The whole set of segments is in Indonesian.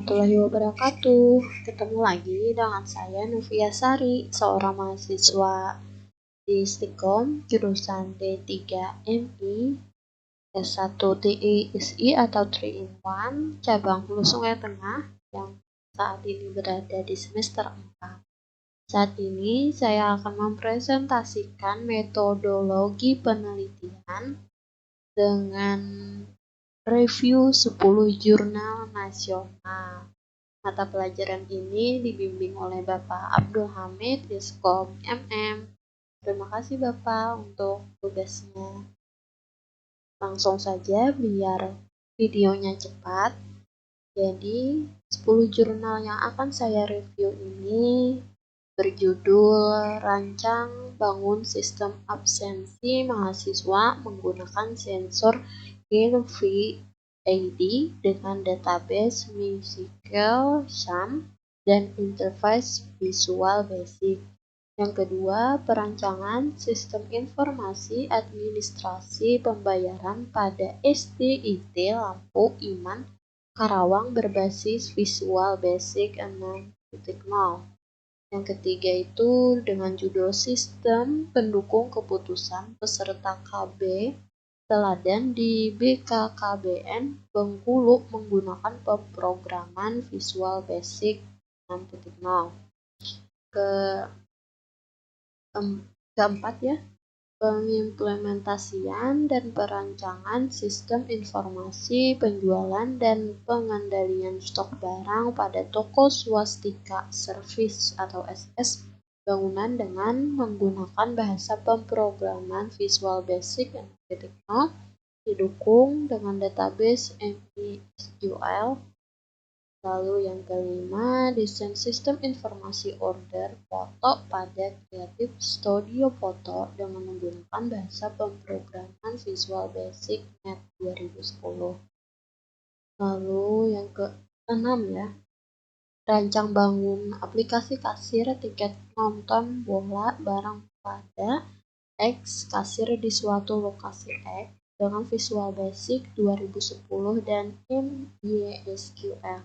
warahmatullahi wabarakatuh. Ketemu lagi dengan saya Novia Sari, seorang mahasiswa di Stikom jurusan D3MI S1 TI atau 3 in 1 cabang Hulu Sungai Tengah yang saat ini berada di semester 4. Saat ini saya akan mempresentasikan metodologi penelitian dengan review 10 jurnal nasional. Mata pelajaran ini dibimbing oleh Bapak Abdul Hamid, Diskom MM. Terima kasih Bapak untuk tugasnya. Langsung saja biar videonya cepat. Jadi, 10 jurnal yang akan saya review ini berjudul Rancang Bangun Sistem Absensi Mahasiswa Menggunakan Sensor GainVid dengan Database Musical SAM dan Interface Visual Basic. Yang kedua, perancangan sistem informasi administrasi pembayaran pada SDIT Lampu Iman Karawang berbasis Visual Basic 6.0. Yang ketiga itu dengan judul Sistem Pendukung Keputusan Peserta KB Teladan di BKKBN Bengkulu menggunakan pemrograman Visual Basic 6.0. Keempat ya, pengimplementasian dan perancangan sistem informasi penjualan dan pengendalian stok barang pada toko swastika service atau SS bangunan dengan menggunakan bahasa pemrograman Visual Basic 6.0 didukung dengan database MySQL. Lalu yang kelima, desain sistem informasi order foto pada Creative Studio Foto dengan menggunakan bahasa pemrograman Visual Basic Net 2010. Lalu yang keenam ya, rancang bangun aplikasi kasir tiket nonton bola barang pada X kasir di suatu lokasi X dengan Visual Basic 2010 dan MySQL.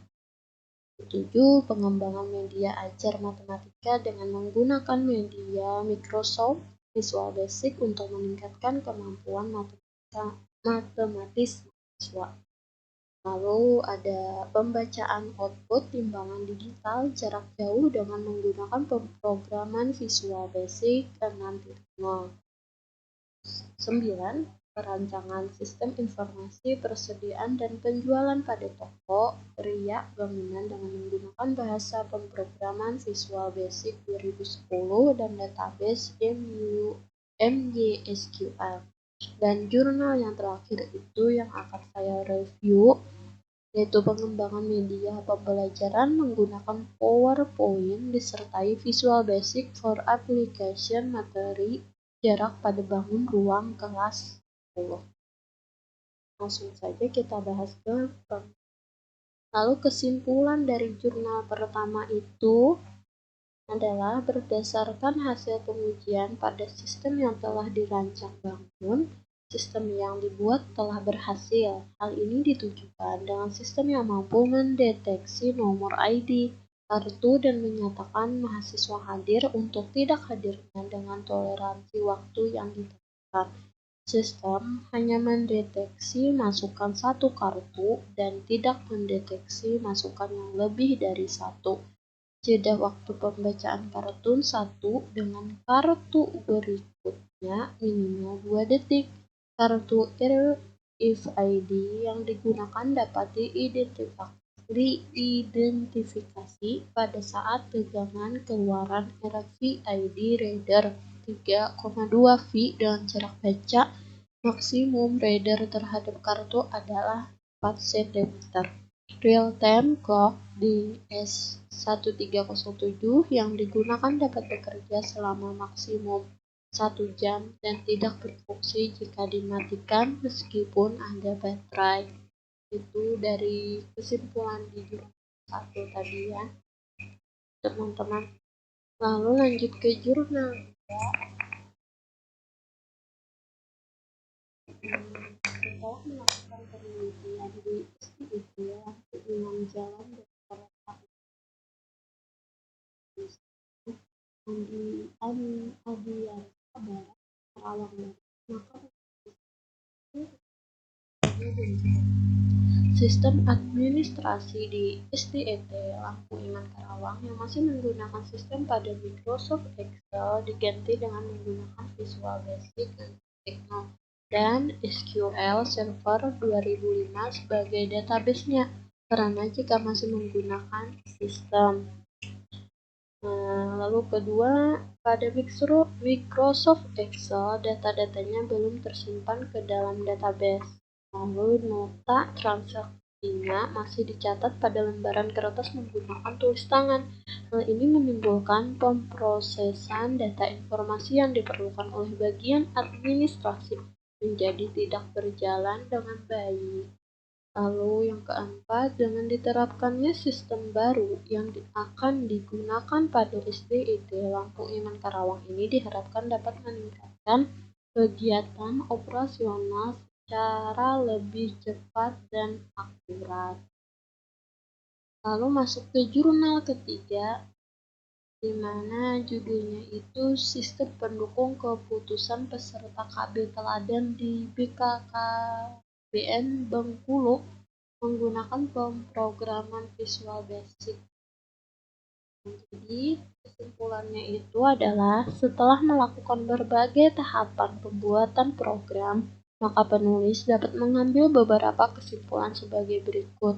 7. Pengembangan media ajar matematika dengan menggunakan media Microsoft Visual Basic untuk meningkatkan kemampuan matematis mahasiswa. Lalu ada pembacaan output timbangan digital jarak jauh dengan menggunakan pemrograman Visual Basic 6.0. 9. Perancangan sistem informasi persediaan dan penjualan pada toko riak bangunan dengan menggunakan bahasa pemrograman Visual Basic 2010 dan database MySQL. Dan jurnal yang terakhir itu yang akan saya review, yaitu pengembangan media pembelajaran menggunakan PowerPoint disertai Visual Basic for Application materi jarak pada bangun ruang kelas 10. Langsung saja kita bahas ke lalu kesimpulan dari jurnal pertama itu adalah berdasarkan hasil pengujian pada sistem yang telah dirancang bangun, sistem yang dibuat telah berhasil. Hal ini ditujukan dengan sistem yang mampu mendeteksi nomor ID kartu dan menyatakan mahasiswa hadir untuk tidak hadirnya dengan toleransi waktu yang ditentukan. Sistem hanya mendeteksi masukan satu kartu dan tidak mendeteksi masukan yang lebih dari satu. Jeda waktu pembacaan kartu 1 dengan kartu berikutnya minimal 2 detik. Kartu RFID yang digunakan dapat diidentifikasi pada saat pegangan keluaran RFID reader 3,2 V dengan jarak baca maksimum reader terhadap kartu adalah 4 cm. Real-time clock di S1307 yang digunakan dapat bekerja selama maksimum 1 jam dan tidak berfungsi jika dimatikan meskipun ada baterai. Itu dari kesimpulan di jurnal 1 tadi ya, teman-teman. Lalu lanjut ke jurnal 2. Setelah melakukan penelitian di SDIT Lampu Iman Jalan Adian Barat, Karawang Barat, maka sistem administrasi di SDET Lampu Iman Karawang yang masih menggunakan sistem pada Microsoft Excel diganti dengan menggunakan Visual Basic Techno dan SQL Server 2005 sebagai database-nya, karena jika masih menggunakan sistem. Lalu kedua, pada Microsoft Excel, data-datanya belum tersimpan ke dalam database. Lalu nota transaksinya masih dicatat pada lembaran kertas menggunakan tulis tangan. Hal ini menimbulkan pemrosesan data informasi yang diperlukan oleh bagian administrasi menjadi tidak berjalan dengan baik. Lalu yang keempat, dengan diterapkannya sistem baru yang akan digunakan pada SDET Lampu Iman Karawang ini diharapkan dapat meningkatkan kegiatan operasional secara lebih cepat dan akurat. Lalu masuk ke jurnal ketiga, di mana judulnya itu Sistem Pendukung Keputusan Peserta KB Teladan di BKKBN Bengkulu menggunakan pemrograman Visual Basic. Jadi kesimpulannya itu adalah setelah melakukan berbagai tahapan pembuatan program, maka penulis dapat mengambil beberapa kesimpulan sebagai berikut.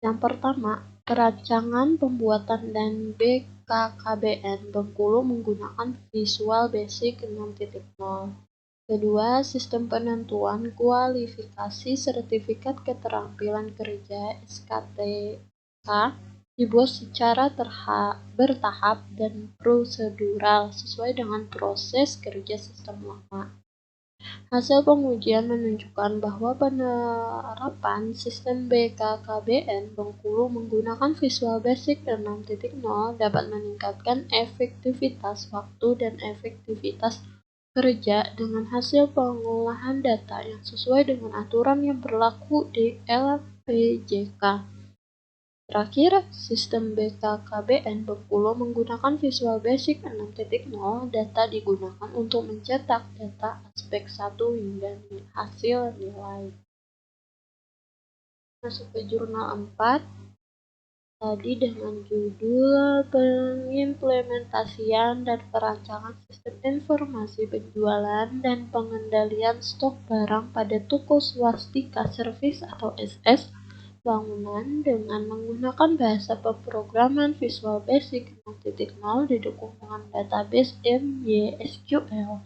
Yang pertama, perancangan pembuatan dan BKKBN Bengkulu menggunakan Visual Basic 6.0. Kedua, sistem penentuan kualifikasi sertifikat keterampilan kerja (SKTK) dibuat secara bertahap dan prosedural sesuai dengan proses kerja sistem lama. Hasil pengujian menunjukkan bahwa penerapan sistem BKKBN Bengkulu menggunakan Visual Basic 6.0 dapat meningkatkan efektivitas waktu dan efektivitas kerja dengan hasil pengolahan data yang sesuai dengan aturan yang berlaku di LPJK. Terakhir, sistem BKKBN Bengkulu menggunakan Visual Basic 6.0. Data digunakan untuk mencetak data aspek 1 hingga hasil nilai. Masuk ke jurnal 4. Tadi dengan judul pengimplementasian dan perancangan sistem informasi penjualan dan pengendalian stok barang pada toko swastika servis atau SS bangunan dengan menggunakan bahasa pemrograman Visual Basic 6.0 didukung dengan database MySQL.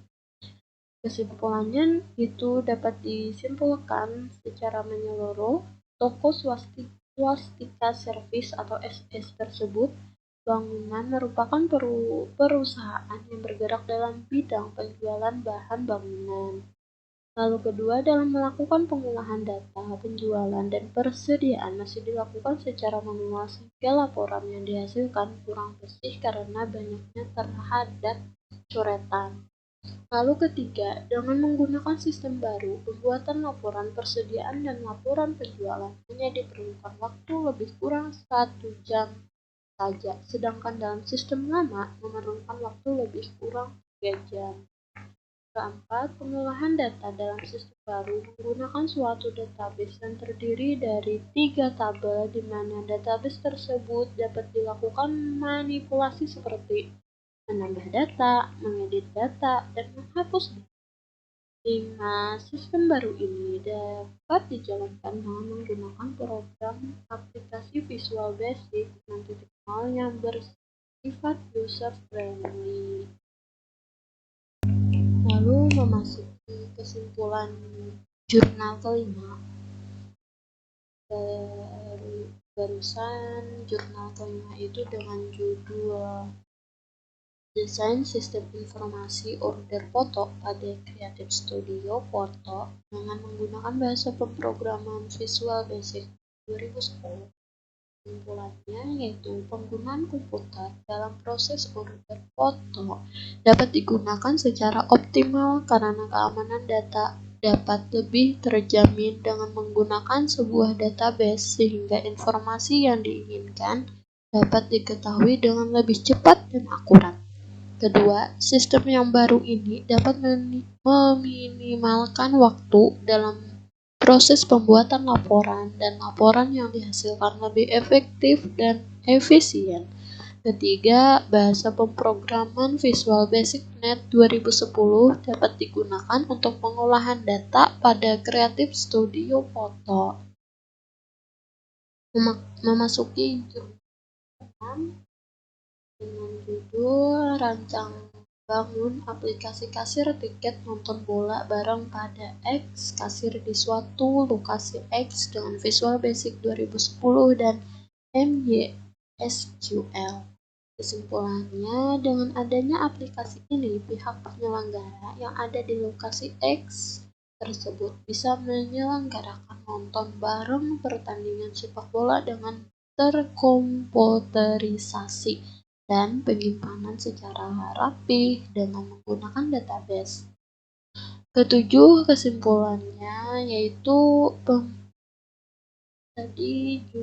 Kesimpulannya itu dapat disimpulkan secara menyeluruh, toko swastika servis atau SS tersebut bangunan merupakan perusahaan yang bergerak dalam bidang penjualan bahan bangunan. Lalu kedua, dalam melakukan pengolahan data, penjualan, dan persediaan masih dilakukan secara manual sehingga laporan yang dihasilkan kurang bersih karena banyaknya terhadap coretan. Lalu ketiga, dengan menggunakan sistem baru, pembuatan laporan persediaan dan laporan penjualan hanya diperlukan waktu lebih kurang 1 jam saja, sedangkan dalam sistem lama memerlukan waktu lebih kurang 3 jam. Keempat, pengolahan data dalam sistem baru menggunakan suatu database yang terdiri dari 3 tabel di mana database tersebut dapat dilakukan manipulasi seperti menambah data, mengedit data, dan menghapus data. 5. Sistem baru ini dapat dijalankan dengan menggunakan program aplikasi Visual Basic 6.0 yang bersifat user-friendly. Lalu memasuki kesimpulan jurnal kelima. Barusan jurnal kelima itu dengan judul Desain Sistem Informasi Order Foto pada Creative Studio Foto dengan menggunakan bahasa pemrograman Visual Basic 2010. Kesimpulannya yaitu penggunaan komputer dalam proses order foto dapat digunakan secara optimal karena keamanan data dapat lebih terjamin dengan menggunakan sebuah database sehingga informasi yang diinginkan dapat diketahui dengan lebih cepat dan akurat. Kedua, sistem yang baru ini dapat meminimalkan waktu dalam proses pembuatan laporan dan laporan yang dihasilkan lebih efektif dan efisien. Ketiga, bahasa pemrograman Visual Basic Net 2010 dapat digunakan untuk pengolahan data pada Creative Studio Foto. Memasuki jurnal dengan judul Rancang Bangun Aplikasi Kasir Tiket Nonton Bola Bareng pada X, kasir di suatu lokasi X dengan Visual Basic 2010 dan MySQL. Kesimpulannya, dengan adanya aplikasi ini, pihak penyelenggara yang ada di lokasi X tersebut bisa menyelenggarakan nonton bareng pertandingan sepak bola dengan terkomputerisasi dan penyimpanan secara rapi dengan menggunakan database. Ketujuh, kesimpulannya yaitu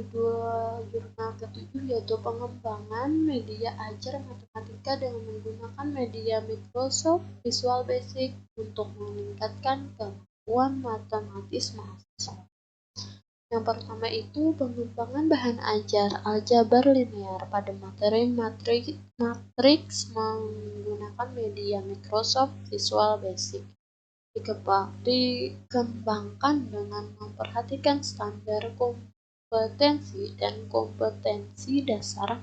jurnal ketujuh yaitu pengembangan media ajar matematika dengan menggunakan media Microsoft Visual Basic untuk meningkatkan kemampuan matematis mahasiswa. Yang pertama itu pengembangan bahan ajar aljabar linear pada materi matriks menggunakan media Microsoft Visual Basic. Dikembangkan dengan memperhatikan standar kompetensi dan kompetensi dasar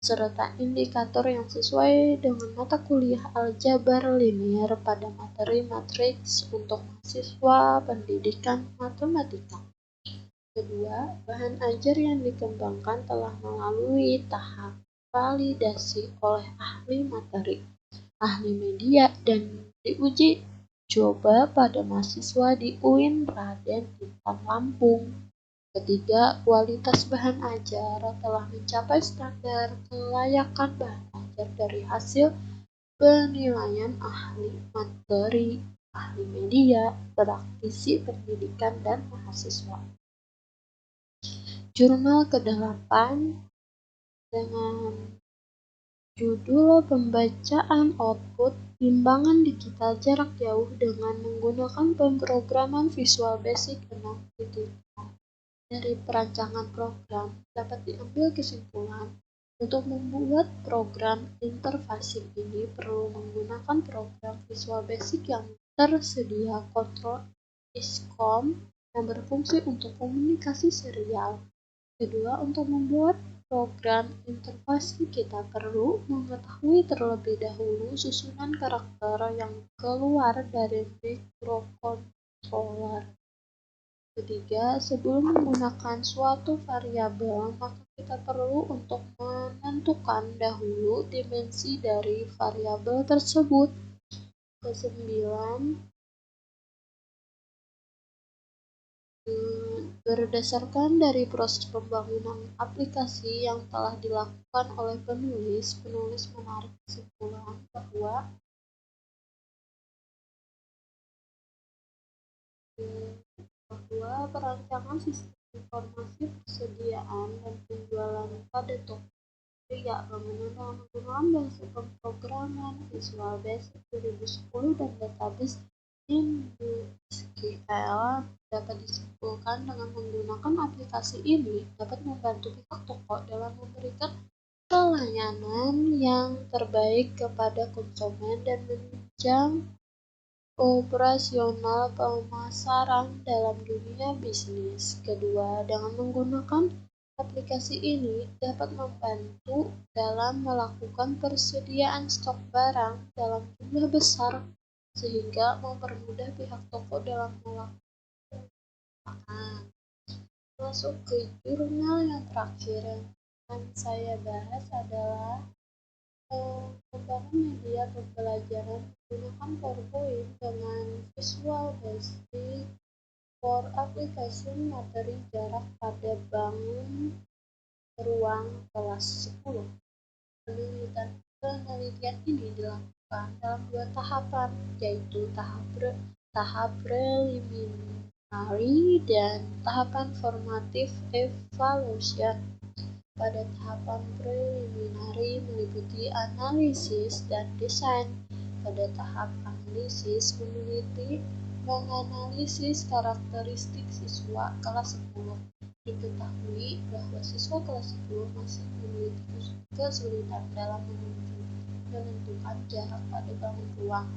serta indikator yang sesuai dengan mata kuliah aljabar linear pada materi matriks untuk mahasiswa pendidikan matematika. Kedua, bahan ajar yang dikembangkan telah melalui tahap validasi oleh ahli materi, ahli media, dan diuji coba pada mahasiswa di UIN Raden Intan Lampung. Ketiga, kualitas bahan ajar telah mencapai standar kelayakan bahan ajar dari hasil penilaian ahli materi, ahli media, praktisi pendidikan, dan mahasiswa. Jurnal ke-8 dengan judul Pembacaan Output Timbangan Digital Jarak Jauh dengan menggunakan pemrograman Visual Basic 6.0. Dari perancangan program dapat diambil kesimpulan untuk membuat program interfasing ini perlu menggunakan program Visual Basic yang tersedia Control ISCOM yang berfungsi untuk komunikasi serial. Kedua, untuk membuat program interfasing kita perlu mengetahui terlebih dahulu susunan karakter yang keluar dari microcontroller. Ketiga, sebelum menggunakan suatu variabel, maka kita perlu untuk menentukan dahulu dimensi dari variabel tersebut. Kesembilan, berdasarkan dari proses pembangunan aplikasi yang telah dilakukan oleh penulis menarik kesimpulan bahwa perancangan sistem informasi persediaan dan penjualan pada toko tidak menggunakan bahasa pemrograman Visual Basic 2010 dan database MySQL dapat disimpulkan dengan menggunakan aplikasi ini dapat membantu pihak toko dalam memberikan pelayanan yang terbaik kepada konsumen dan menunjang operasional pemasaran dalam dunia bisnis. Kedua, dengan menggunakan aplikasi ini dapat membantu dalam melakukan persediaan stok barang dalam jumlah besar sehingga mempermudah pihak toko dalam melakukan. Masuk ke jurnal yang terakhir yang akan saya bahas adalah pengembangan media pembelajaran menggunakan PowerPoint dengan Visual Basic for Application Materi Jarak pada Bangun Ruang Kelas 10. Penelitian ini dilakukan dalam 2 tahapan, yaitu tahap preliminary dan tahapan formative evaluation. Pada tahapan preliminari meliputi analisis dan desain. Pada tahap analisis, peneliti menganalisis karakteristik siswa kelas 10. Diketahui bahwa siswa kelas 10 masih memiliki kesulitan dalam menentukan jarak pada bangun ruang.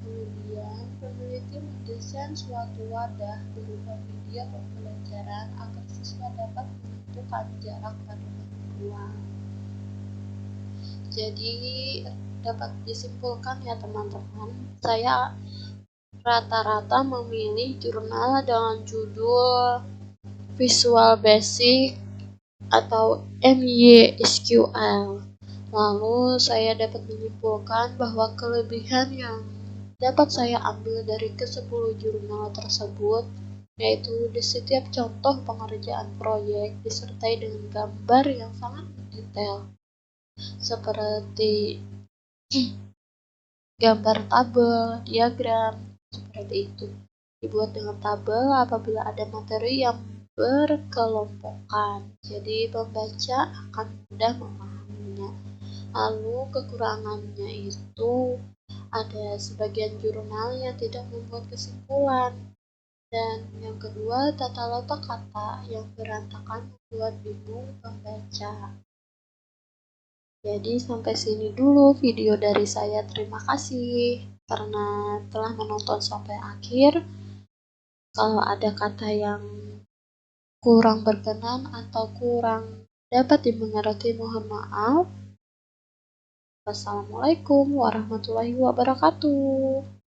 Kemudian, peneliti mendesain suatu wadah berupa media pembelajaran agar siswa dapat menentukan jarak pada bangun ruang. Jadi, dapat disimpulkan ya teman-teman, saya rata-rata memilih jurnal dengan judul Visual Basic atau MYSQL. Lalu saya dapat menyimpulkan bahwa kelebihan yang dapat saya ambil dari ke-10 jurnal tersebut yaitu di setiap contoh pengerjaan proyek disertai dengan gambar yang sangat detail seperti gambar tabel, diagram, seperti itu. Dibuat dengan tabel apabila ada materi yang berkelompokan, jadi pembaca akan mudah memahaminya. Lalu kekurangannya itu ada sebagian jurnal yang tidak membuat kesimpulan, dan yang kedua tata letak kata yang berantakan membuat bingung pembaca. Jadi sampai sini dulu video dari saya. Terima kasih karena telah menonton sampai akhir. Kalau ada kata yang kurang berkenan atau kurang dapat dimengerti, mohon maaf. Wassalamualaikum warahmatullahi wabarakatuh.